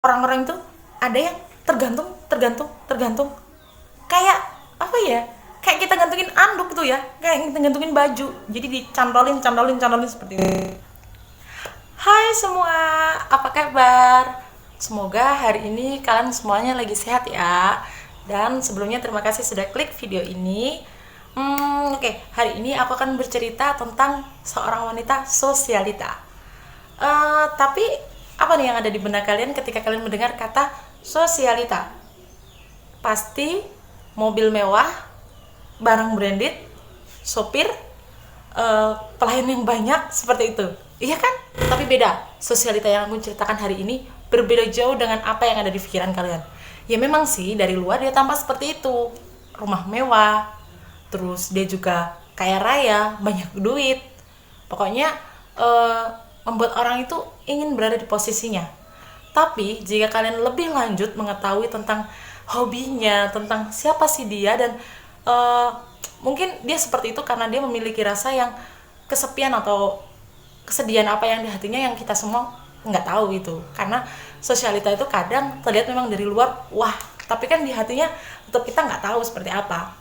orang-orang itu ada yang tergantung tergantung tergantung kayak apa ya, kayak kita gantungin anduk gitu ya, kayak kita gantungin baju, jadi dicantolin cantolin cantolin seperti itu. Hai semua, apa kabar? Semoga hari ini kalian semuanya lagi sehat ya. Dan sebelumnya terima kasih sudah klik video ini. Oke, hari ini aku akan bercerita tentang seorang wanita sosialita. Tapi apa nih yang ada di benak kalian ketika kalian mendengar kata sosialita? Pasti mobil mewah, barang branded, sopir, pelayan yang banyak, seperti itu. Iya kan? Tapi beda. Sosialita yang aku ceritakan hari ini berbeda jauh dengan apa yang ada di pikiran kalian. Ya memang sih dari luar dia tampak seperti itu. Rumah mewah, terus dia juga kaya raya, banyak duit. Pokoknya eh, membuat orang itu ingin berada di posisinya. Tapi jika kalian lebih lanjut mengetahui tentang hobinya, tentang siapa sih dia, dan eh, mungkin dia seperti itu karena dia memiliki rasa yang kesepian atau kesedihan apa yang di hatinya yang kita semua nggak tahu itu. Karena sosialita itu kadang terlihat memang dari luar wah, tapi kan di hatinya tetap kita nggak tahu seperti apa.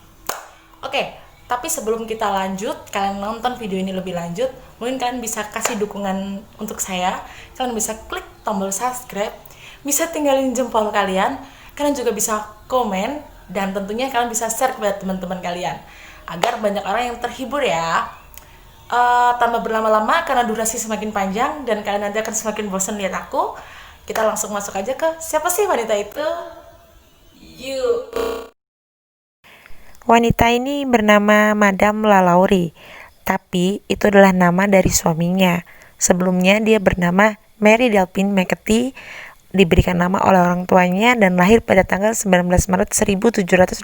Oke, tapi sebelum kita lanjut, kalian nonton video ini lebih lanjut, mungkin kalian bisa kasih dukungan untuk saya. Kalian bisa klik tombol subscribe, bisa tinggalin jempol kalian, kalian juga bisa komen, dan tentunya kalian bisa share kepada teman-teman kalian agar banyak orang yang terhibur ya. Tanpa berlama-lama karena durasi semakin panjang dan kalian nanti akan semakin bosan lihat aku, kita langsung masuk aja ke siapa sih wanita itu. Yuk. Wanita ini bernama Madame Lalaurie, tapi itu adalah nama dari suaminya. Sebelumnya dia bernama Mary Delphine McCarthy, diberikan nama oleh orang tuanya dan lahir pada tanggal 19 Maret 1787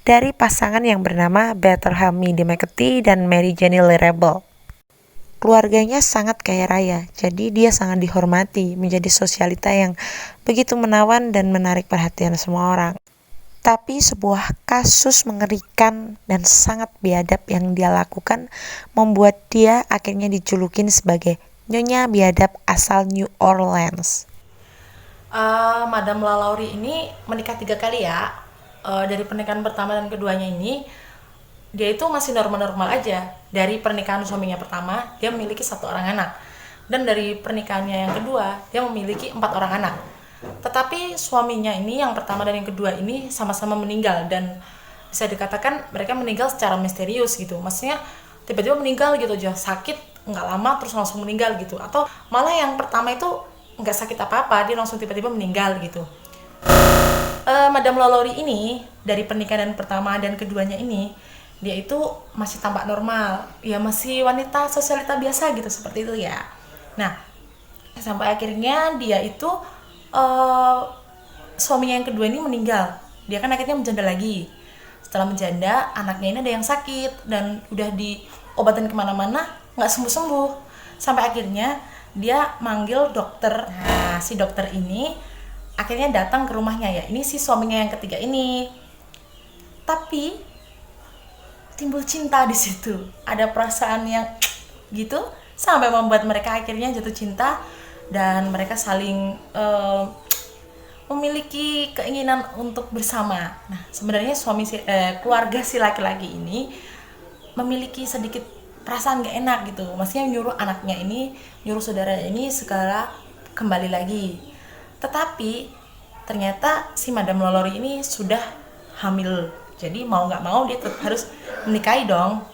dari pasangan yang bernama Bethlehem Meade McCarthy dan Mary Jenny Rebel. Keluarganya sangat kaya raya, jadi dia sangat dihormati, menjadi sosialita yang begitu menawan dan menarik perhatian semua orang. Tapi sebuah kasus mengerikan dan sangat biadab yang dia lakukan membuat dia akhirnya dijulukin sebagai Nyonya Biadab asal New Orleans. Madame Lalaurie ini menikah 3 kali ya. Dari pernikahan pertama dan keduanya ini dia itu masih normal-normal aja. Dari pernikahan suaminya pertama dia memiliki 1 orang anak, dan dari pernikahannya yang kedua dia memiliki 4 orang anak. Tetapi suaminya ini yang pertama dan yang kedua ini sama-sama meninggal, dan bisa dikatakan mereka meninggal secara misterius gitu. Maksudnya tiba-tiba meninggal gitu aja, sakit nggak lama terus langsung meninggal gitu, atau malah yang pertama itu nggak sakit apa-apa dia langsung tiba-tiba meninggal gitu. Madame Lalaurie ini dari pernikahan pertama dan keduanya ini dia itu masih tampak normal ya, masih wanita sosialita biasa gitu seperti itu ya. Nah, sampai akhirnya dia itu uh, suaminya yang kedua ini meninggal. Dia kan akhirnya menjanda lagi. Setelah menjanda, anaknya ini ada yang sakit dan udah diobatin kemana-mana nggak sembuh-sembuh. Sampai akhirnya dia manggil dokter. Nah, si dokter ini akhirnya datang ke rumahnya ya. Ini si suaminya yang ketiga ini. Tapi timbul cinta di situ. Ada perasaan yang gitu sampai membuat mereka akhirnya jatuh cinta, dan mereka saling memiliki keinginan untuk bersama. Nah, sebenarnya keluarga si laki-laki ini memiliki sedikit perasaan gak enak gitu. Maksudnya nyuruh anaknya ini, nyuruh saudara ini segala kembali lagi. Tetapi ternyata si Madame Lalaurie ini sudah hamil. Jadi mau nggak mau dia tetap harus menikahi dong.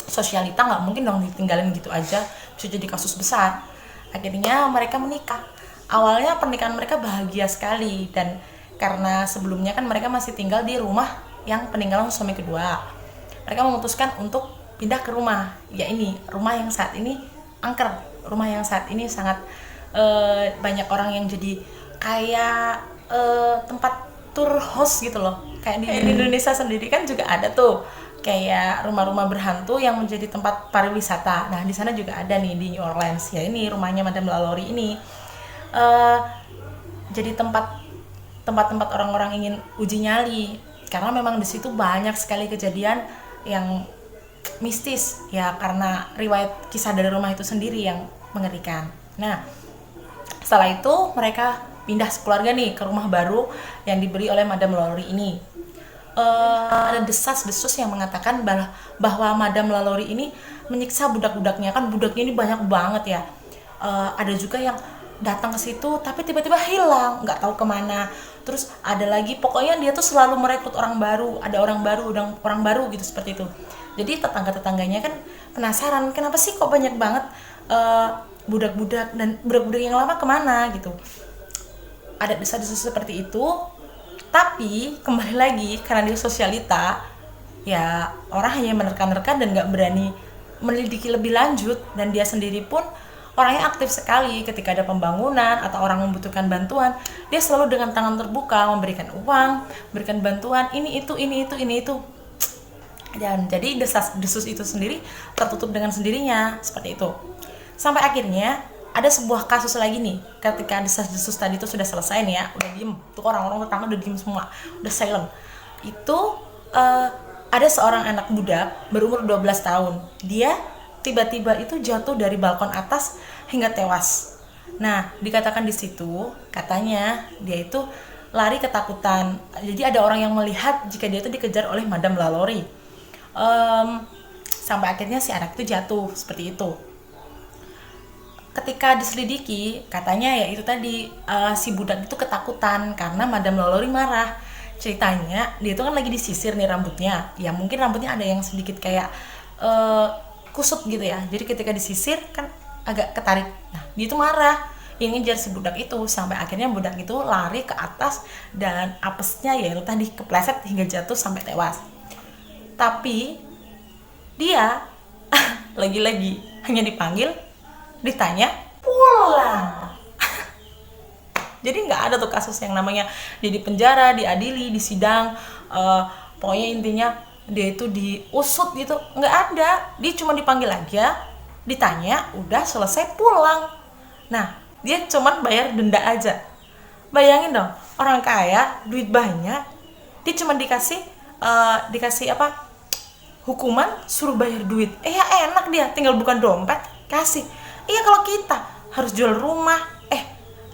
Sosialita nggak mungkin dong ditinggalin gitu aja, bisa jadi kasus besar. Akhirnya mereka menikah. Awalnya pernikahan mereka bahagia sekali, dan karena sebelumnya kan mereka masih tinggal di rumah yang peninggalan suami kedua, mereka memutuskan untuk pindah ke rumah ya, ini rumah yang saat ini angker, rumah yang saat ini sangat banyak orang yang jadi kayak tempat tour house gitu loh. Kayak di Indonesia sendiri kan juga ada tuh kayak rumah-rumah berhantu yang menjadi tempat pariwisata. Nah, di sana juga ada nih di New Orleans. Ya ini rumahnya Madame Lalaurie ini. Eh jadi tempat-tempat orang-orang ingin uji nyali, karena memang di situ banyak sekali kejadian yang mistis ya, karena riwayat kisah dari rumah itu sendiri yang mengerikan. Nah, setelah itu mereka pindah sekeluarga nih ke rumah baru yang diberi oleh Madame Lalaurie ini. Ada desas-desus yang mengatakan bahwa Madame Lalaurie ini menyiksa budak-budaknya, kan budaknya ini banyak banget ya. Ada juga yang datang ke situ tapi tiba-tiba hilang, nggak tahu kemana. Terus ada lagi, pokoknya dia tuh selalu merekrut orang baru, ada orang baru gitu, seperti itu. Jadi tetangga-tetangganya kan penasaran, kenapa sih kok banyak banget budak-budak, dan budak-budak yang lama kemana gitu. Ada desas-desus seperti itu. Tapi kembali lagi, karena dia sosialita, ya orang hanya menerka-nerka dan nggak berani melidiki lebih lanjut. Dan dia sendiri pun orangnya aktif sekali ketika ada pembangunan atau orang membutuhkan bantuan. Dia selalu dengan tangan terbuka memberikan uang, memberikan bantuan, ini itu. Dan jadi desas-desus itu sendiri tertutup dengan sendirinya, seperti itu. Sampai akhirnya ada sebuah kasus lagi nih, ketika desas-desus tadi itu sudah selesai nih ya, udah diem, tuh orang-orang tetangga udah diem semua, udah silent. Itu ada seorang anak budak berumur 12 tahun. Dia tiba-tiba itu jatuh dari balkon atas hingga tewas. Nah, dikatakan di situ, katanya dia itu lari ketakutan. Jadi ada orang yang melihat jika dia itu dikejar oleh Madame Lalaurie. Sampai akhirnya si anak itu jatuh, seperti itu. Ketika diselidiki, katanya ya itu tadi, si budak itu ketakutan karena Madame Lalaurie marah. Ceritanya dia itu kan lagi disisir nih rambutnya, ya mungkin rambutnya ada yang sedikit kayak kusut gitu ya, jadi ketika disisir kan agak ketarik. Nah, dia itu marah, ingin ngejar si budak itu, sampai akhirnya budak itu lari ke atas dan apesnya ya itu tadi kepleset hingga jatuh sampai tewas. Tapi dia lagi-lagi hanya dipanggil, ditanya, pulang. Jadi nggak ada tuh kasus yang namanya dia di penjara, diadili, disidang, pokoknya intinya dia itu diusut gitu, nggak ada. Dia cuma dipanggil aja, ditanya, udah selesai, pulang. Nah, dia cuma bayar denda aja. Bayangin dong, orang kaya, duit banyak, dia cuma dikasih hukuman suruh bayar duit. Ya enak, dia tinggal bukan dompet kasih. Iya, kalau kita harus jual rumah,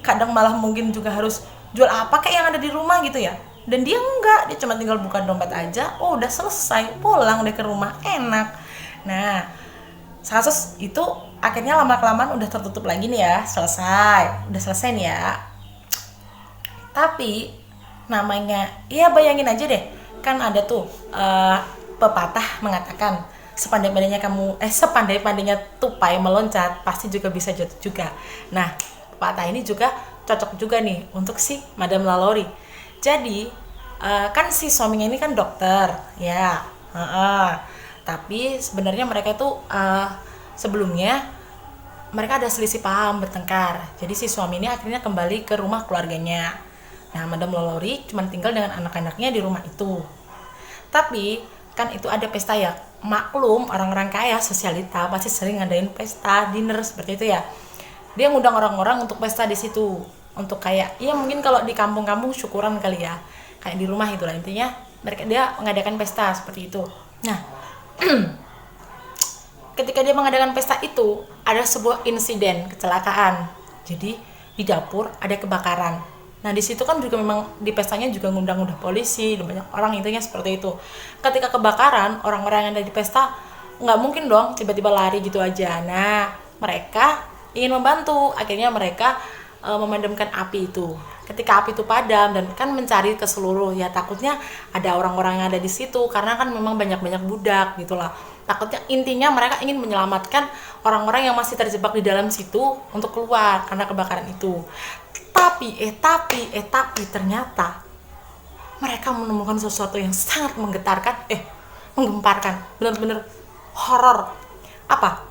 kadang malah mungkin juga harus jual apa kayak yang ada di rumah gitu ya. Dan dia enggak, dia cuma tinggal buka dompet aja, udah selesai, pulang deh ke rumah, enak. Nah, kasus itu akhirnya lama-kelamaan udah tertutup lagi nih ya, udah selesai nih ya. Tapi namanya, ya bayangin aja deh, kan ada tuh pepatah mengatakan, sepandai-pandainya tupai meloncat pasti juga bisa jatuh juga. Nah, pepatah ini juga cocok juga nih untuk si Madame Lalaurie. Jadi kan si suaminya ini kan dokter ya, tapi sebenarnya mereka itu sebelumnya mereka ada selisih paham, bertengkar. Jadi si suami ini akhirnya kembali ke rumah keluarganya. Nah, Madame Lalaurie cuma tinggal dengan anak-anaknya di rumah itu. Tapi kan itu ada pesta ya, maklum orang-orang kaya sosialita pasti sering ngadain pesta dinner seperti itu ya. Dia ngundang orang-orang untuk pesta di situ, untuk kayak ya mungkin kalau di kampung-kampung syukuran kali ya, kayak di rumah itulah intinya. Dia mengadakan pesta seperti itu. Nah, ketika dia mengadakan pesta itu ada sebuah insiden kecelakaan. Jadi di dapur ada kebakaran. Nah, di situ kan juga memang di pestanya juga ngundang polisi dan banyak orang, intinya seperti itu. Ketika kebakaran, orang-orang yang ada di pesta nggak mungkin dong tiba-tiba lari gitu aja. Nah, mereka ingin membantu. Akhirnya mereka memadamkan api itu. Ketika api itu padam dan kan mencari ke seluruh, ya takutnya ada orang-orang yang ada di situ karena kan memang banyak-banyak budak gitulah. Takutnya, intinya mereka ingin menyelamatkan orang-orang yang masih terjebak di dalam situ untuk keluar karena kebakaran itu. Tapi ternyata mereka menemukan sesuatu yang sangat menggemparkan, benar-benar horor. Apa?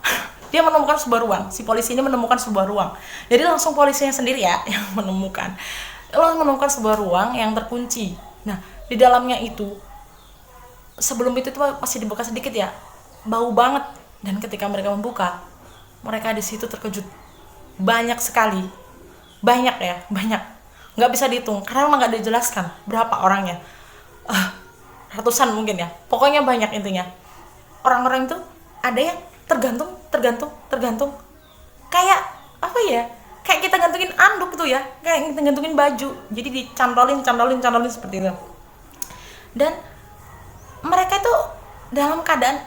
Dia menemukan sebuah ruang. Si polisi ini menemukan sebuah ruang. Jadi langsung polisinya sendiri ya yang menemukan sebuah ruang yang terkunci. Nah, di dalamnya itu sebelum itu tuh masih dibuka sedikit ya, bau banget. Dan ketika mereka membuka, mereka di situ terkejut. Banyak sekali. Banyak. Nggak bisa dihitung karena memang nggak dijelaskan berapa orangnya. Ratusan mungkin ya. Pokoknya banyak intinya. Orang-orang itu ada yang tergantung. Kayak apa ya? kayak kita gantungin anduk gitu ya, kayak kita gantungin baju, jadi dicantolin seperti itu. Dan mereka itu dalam keadaan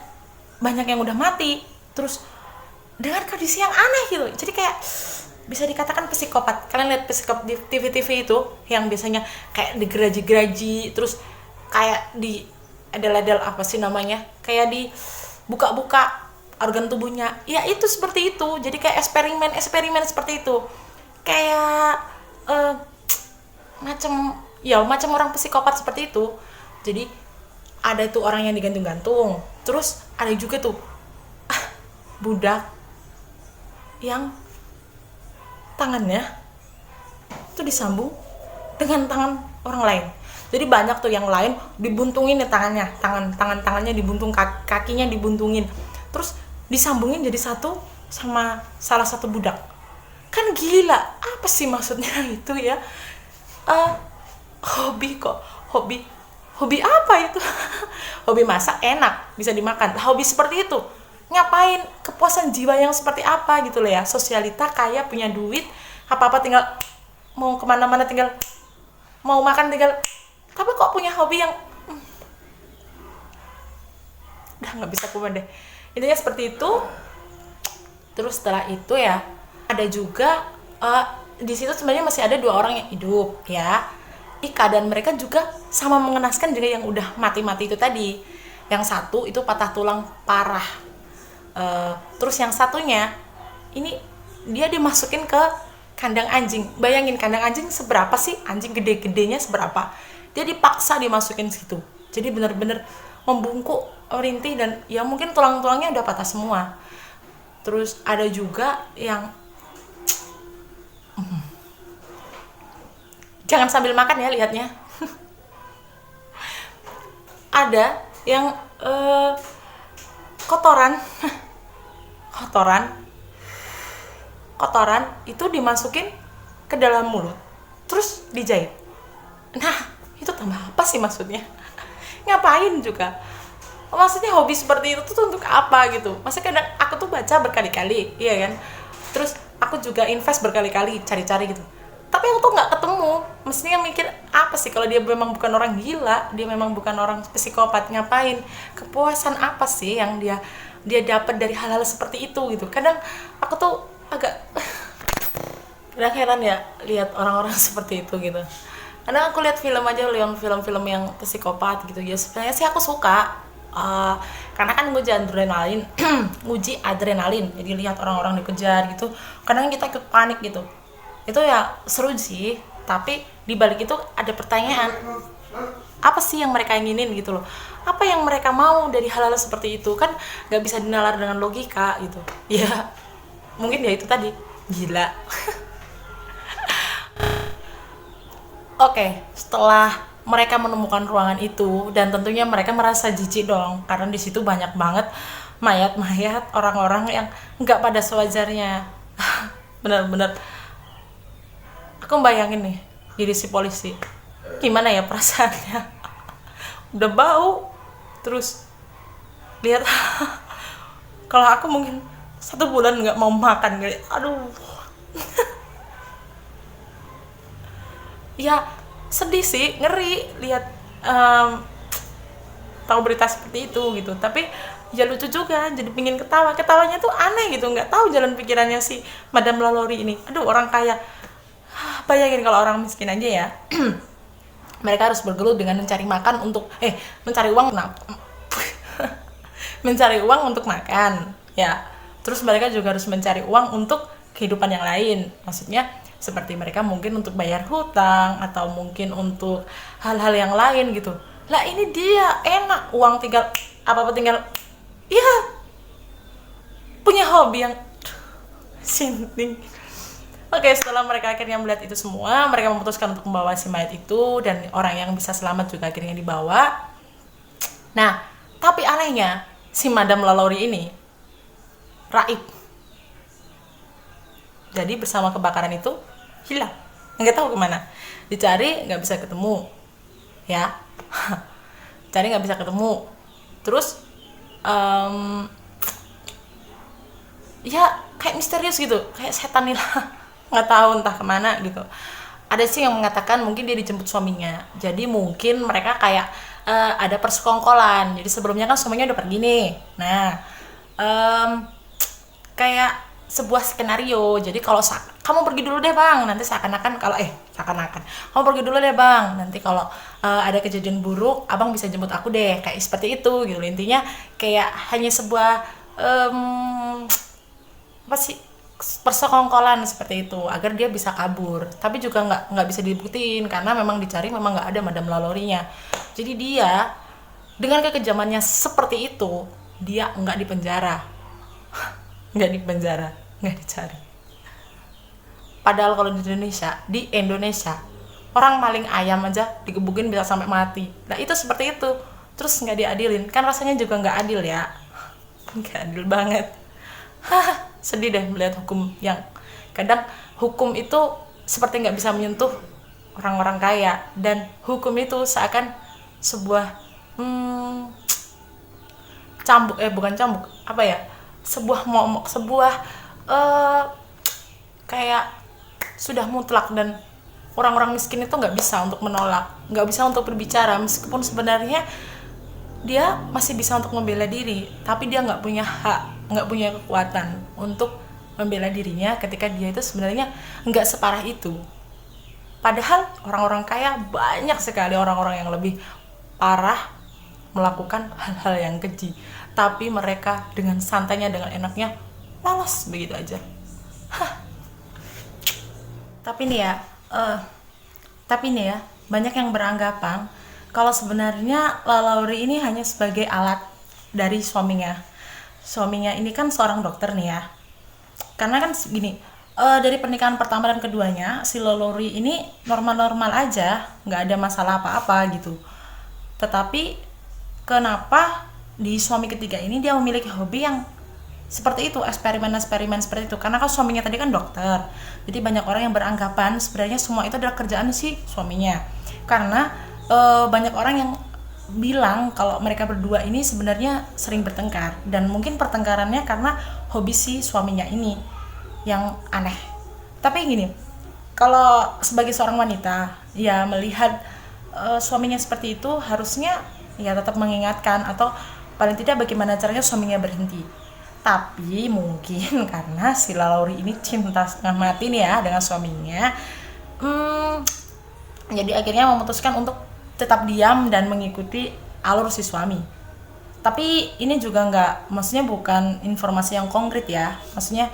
banyak yang udah mati, terus dengan kondisi yang aneh gitu. Jadi kayak bisa dikatakan psikopat. Kalian lihat psikopat di TV-TV itu yang biasanya kayak digeraji-geraji, terus kayak di edel-edel apa sih namanya, kayak di buka-buka organ tubuhnya, ya itu seperti itu. Jadi kayak eksperimen seperti itu, kayak macam orang psikopat seperti itu. Jadi ada itu orang yang digantung-gantung, terus ada juga tuh budak yang tangannya itu disambung dengan tangan orang lain. Jadi banyak tuh yang lain dibuntungin nih tangannya dibuntung, kakinya dibuntungin, terus disambungin jadi satu sama salah satu budak. Kan gila, apa sih maksudnya itu ya? Hobi apa itu? Hobi masak enak, bisa dimakan. Hobi seperti itu ngapain? Kepuasan jiwa yang seperti apa gitu loh ya. Sosialita, kaya, punya duit, apa-apa tinggal mau kemana-mana tinggal, mau makan tinggal. Tapi kok punya hobi yang udah nggak bisa kuman deh. Intinya seperti itu. Terus setelah itu ya ada juga di situ sebenarnya masih ada 2 orang yang hidup ya. Keadaan mereka juga sama mengenaskan juga yang udah mati-mati itu tadi. Yang satu itu patah tulang parah. Terus yang satunya ini dia dimasukin ke kandang anjing. Bayangin kandang anjing seberapa sih? Anjing gede-gedenya seberapa? Dia dipaksa dimasukin situ. Jadi benar-benar membungkuk, merintih, dan ya mungkin tulang-tulangnya udah patah semua. Terus ada juga yang jangan sambil makan ya lihatnya. Ada yang kotoran itu dimasukin ke dalam mulut terus dijahit. Nah itu tambah apa sih maksudnya? Ngapain juga? Maksudnya hobi seperti itu tuh untuk apa gitu? Maksudnya kadang aku tuh baca berkali-kali, iya kan? Terus aku juga invest berkali-kali cari-cari gitu, tapi aku tuh nggak ketemu. Mestinya mikir apa sih kalau dia memang bukan orang gila, dia memang bukan orang psikopat, ngapain? Kepuasan apa sih yang dia dapat dari hal-hal seperti itu gitu? Kadang aku tuh agak kadang heran ya lihat orang-orang seperti itu gitu. Kadang aku lihat film aja, lihat film-film yang psikopat gitu ya, sebenarnya sih aku suka. Karena kan nguji adrenalin, jadi lihat orang-orang dikejar gitu, kadang kita ikut panik gitu. Itu ya seru sih, tapi di balik itu ada pertanyaan, apa sih yang mereka inginin gitu loh, apa yang mereka mau dari hal-hal seperti itu. Kan nggak bisa dinalar dengan logika gitu ya. Mungkin ya itu tadi, gila. Oke, setelah mereka menemukan ruangan itu, dan tentunya mereka merasa jijik dong, karena di situ banyak banget mayat-mayat orang-orang yang nggak pada sewajarnya. Bener-bener aku bayangin nih jadi si polisi, gimana ya perasaannya. Udah bau, terus lihat. Kalau aku mungkin 1 bulan nggak mau makan kali. Aduh. Ya sedih sih, ngeri lihat tahu berita seperti itu gitu. Tapi ya lucu juga, jadi pingin ketawanya tuh aneh gitu. Nggak tahu jalan pikirannya si Madame Lalaurie ini. Aduh, orang kaya, bayangin kalau orang miskin aja ya. Mereka harus bergelut dengan mencari makan untuk mencari uang mencari uang untuk makan ya. Terus mereka juga harus mencari uang untuk kehidupan yang lain, maksudnya seperti mereka mungkin untuk bayar hutang atau mungkin untuk hal-hal yang lain gitu. Lah ini dia enak, uang tinggal apa-apa tinggal ya, punya hobi yang sinting. Oke, setelah mereka akhirnya melihat itu semua, mereka memutuskan untuk membawa si mayat itu, dan orang yang bisa selamat juga akhirnya dibawa. Nah, tapi anehnya si Madame Lalaurie ini raib. Jadi bersama kebakaran itu hilang, nggak tahu kemana. Dicari nggak bisa ketemu, ya. Cari nggak bisa ketemu. Terus ya kayak misterius gitu, kayak setan hilang. nggak tahu entah kemana gitu. Ada sih yang mengatakan mungkin dia dijemput suaminya, jadi mungkin mereka kayak ada persekongkolan. Jadi sebelumnya kan suaminya udah pergi nih, nah kayak sebuah skenario. Jadi kalau kamu pergi dulu deh bang, nanti seakan-akan kalau seakan-akan kamu pergi dulu deh bang, nanti kalau ada kejadian buruk abang bisa jemput aku deh, kayak seperti itu gitu. Intinya kayak hanya sebuah apa sih, persekongkolan seperti itu agar dia bisa kabur. Tapi juga nggak bisa dibuktiin karena memang dicari, memang nggak ada Madam Lalaurie-nya. Jadi dia dengan kekejamannya seperti itu, dia nggak dipenjara, nggak dipenjara, nggak dicari. Padahal kalau di Indonesia orang maling ayam aja digebukin bisa sampai mati. Nah itu seperti itu, terus nggak diadilin, kan rasanya juga nggak adil ya, nggak adil banget. Sedih deh melihat hukum yang kadang hukum itu seperti nggak bisa menyentuh orang-orang kaya, dan hukum itu seakan sebuah cambuk, bukan cambuk, apa ya, sebuah momok, sebuah kayak sudah mutlak, dan orang-orang miskin itu nggak bisa untuk menolak, nggak bisa untuk berbicara, meskipun sebenarnya dia masih bisa untuk membela diri, tapi dia nggak punya hak, nggak punya kekuatan untuk membela dirinya ketika dia itu sebenarnya nggak separah itu. Padahal orang-orang kaya banyak sekali orang-orang yang lebih parah melakukan hal-hal yang keji, tapi mereka dengan santainya, dengan enaknya lolos begitu aja. Tapi nih ya, banyak yang beranggapan kalau sebenarnya Lalaurie ini hanya sebagai alat dari suaminya. Suaminya ini kan seorang dokter nih ya. Karena kan gini, dari pernikahan pertama dan keduanya, si Lalaurie ini normal-normal aja, nggak ada masalah apa-apa gitu. Tetapi kenapa di suami ketiga ini dia memiliki hobi yang seperti itu, eksperimen-eksperimen seperti itu? Karena kan suaminya tadi kan dokter, jadi banyak orang yang beranggapan sebenarnya semua itu adalah kerjaan si suaminya. Karena banyak orang yang bilang kalau mereka berdua ini sebenarnya sering bertengkar, dan mungkin pertengkarannya karena hobi si suaminya ini yang aneh. Tapi gini, kalau sebagai seorang wanita ya melihat suaminya seperti itu, harusnya ya tetap mengingatkan, atau paling tidak bagaimana caranya suaminya berhenti. Tapi mungkin karena si Lalaurie ini cinta setengah mati nih ya dengan suaminya, jadi akhirnya memutuskan untuk tetap diam dan mengikuti alur si suami. Tapi ini juga maksudnya bukan informasi yang konkret ya, maksudnya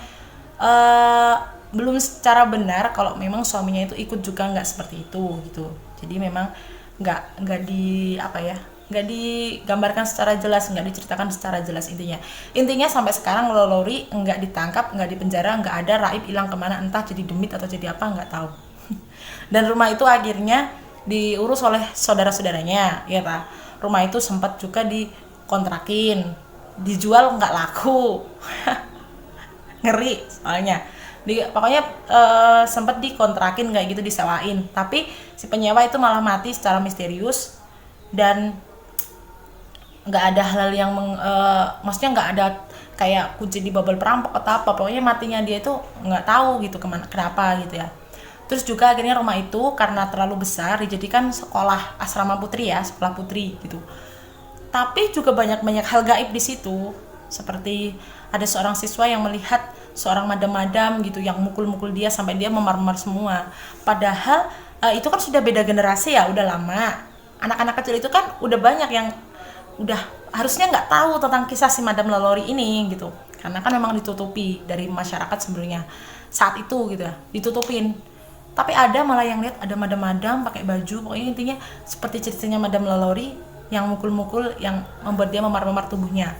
belum secara benar kalau memang suaminya itu ikut juga nggak seperti itu gitu. Jadi memang nggak digambarkan secara jelas, nggak diceritakan secara jelas. Intinya sampai sekarang Lalaurie nggak ditangkap, nggak dipenjara, nggak ada Raib hilang kemana, entah jadi demit atau jadi apa nggak tahu. Dan rumah itu akhirnya diurus oleh saudara-saudaranya ya ta. Rumah itu sempat juga dikontrakin, dijual nggak laku. Ngeri soalnya pokoknya sempat dikontrakin kayak gitu, disewain, tapi si penyewa itu malah mati secara misterius, dan nggak ada hal yang maksudnya nggak ada kayak kunci di bubble perampok atau apa, pokoknya matinya dia itu nggak tahu gitu kenapa gitu ya. Terus juga akhirnya rumah itu karena terlalu besar dijadikan sekolah asrama putri ya, sekolah putri gitu. Tapi juga banyak hal gaib di situ, seperti ada seorang siswa yang melihat seorang madam-madam gitu yang mukul-mukul dia sampai dia memar-memar semua. Padahal itu kan sudah beda generasi ya, udah lama. Anak-anak kecil itu kan udah banyak yang udah harusnya nggak tahu tentang kisah si Madam Lalaurie ini gitu, karena kan memang ditutupi dari masyarakat sebelumnya saat itu gitu ya, ditutupin. Tapi ada malah yang lihat ada madam-madam pakai baju, pokoknya intinya seperti ceritanya Madam Lalaurie yang mukul-mukul yang membuat dia memar-memar tubuhnya.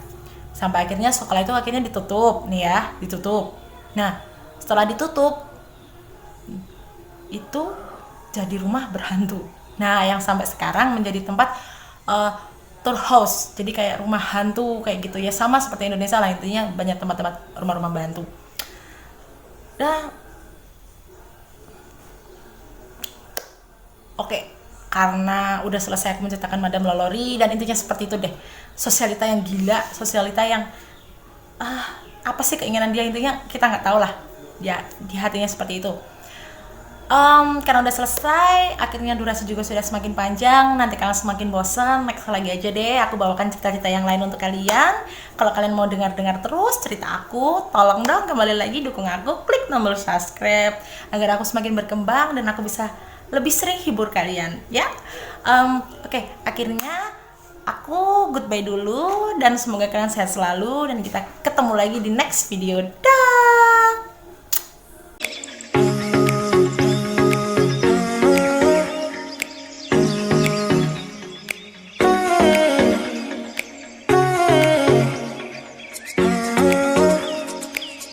Sampai akhirnya sekolah itu akhirnya ditutup nih ya, ditutup. Nah setelah ditutup itu jadi rumah berhantu. Nah yang sampai sekarang menjadi tempat tour house, jadi kayak rumah hantu kayak gitu ya, sama seperti Indonesia lah, intinya banyak tempat-tempat rumah-rumah hantu. Nah, oke, karena udah selesai aku menceritakan Madam Lalaurie, dan intinya seperti itu deh, sosialita yang gila, sosialita yang apa sih keinginan dia, intinya kita nggak tahu lah. ya di hatinya seperti itu. Karena udah selesai, akhirnya durasi juga sudah semakin panjang. Nanti kalian semakin bosan, next lagi aja deh aku bawakan cerita-cerita yang lain untuk kalian. Kalau kalian mau dengar-dengar terus cerita aku, tolong dong kembali lagi dukung aku, klik tombol subscribe agar aku semakin berkembang dan aku bisa lebih sering hibur kalian ya. Oke, akhirnya aku goodbye dulu dan semoga kalian sehat selalu dan kita ketemu lagi di next video. Dah.